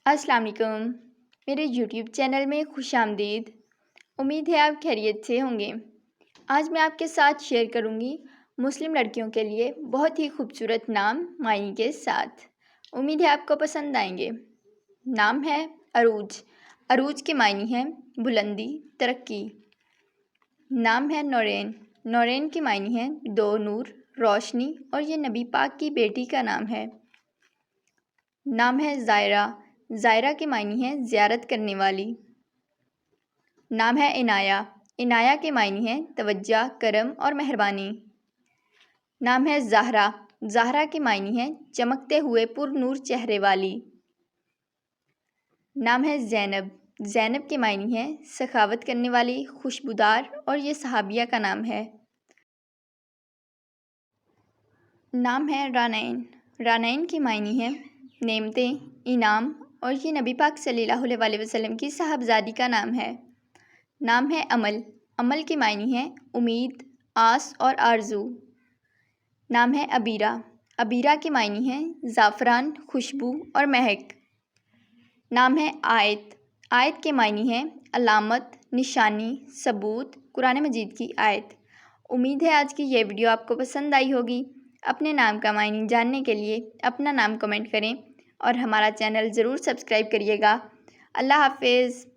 السلام علیکم، میرے یوٹیوب چینل میں خوش آمدید۔ امید ہے آپ خیریت سے ہوں گے۔ آج میں آپ کے ساتھ شیئر کروں گی مسلم لڑکیوں کے لیے بہت ہی خوبصورت نام معنی کے ساتھ۔ امید ہے آپ کو پسند آئیں گے۔ نام ہے عروج۔ عروج کے معنی ہے بلندی، ترقی۔ نام ہے نورین۔ نورین کے معنی ہے دو نور، روشنی، اور یہ نبی پاک کی بیٹی کا نام ہے۔ نام ہے زائرہ۔ زائرہ کے معنی ہے زیارت کرنے والی۔ نام ہے عنایہ۔ عنایہ کے معنی ہے توجہ، کرم اور مہربانی۔ نام ہے زہرا۔ زہرا کے معنی ہے چمکتے ہوئے پر نور چہرے والی۔ نام ہے زینب۔ زینب کے معنی ہے سخاوت کرنے والی، خوشبودار، اور یہ صحابیہ کا نام ہے۔ نام ہے رانین۔ رانین کے معنی ہے نعمتیں، انعام، اور یہ نبی پاک صلی اللہ علیہ وسلم کی صاحبزادی کا نام ہے۔ نام ہے امل۔ امل کے معنی ہے امید، آس اور آرزو۔ نام ہے عبیرہ۔ عبیرہ کے معنی ہے زعفران، خوشبو اور مہک۔ نام ہے آیت۔ آیت کے معنی ہے علامت، نشانی، ثبوت، قرآن مجید کی آیت۔ امید ہے آج کی یہ ویڈیو آپ کو پسند آئی ہوگی۔ اپنے نام کا معنی جاننے کے لیے اپنا نام کمنٹ کریں اور ہمارا چینل ضرور سبسکرائب کریے گا۔ اللہ حافظ۔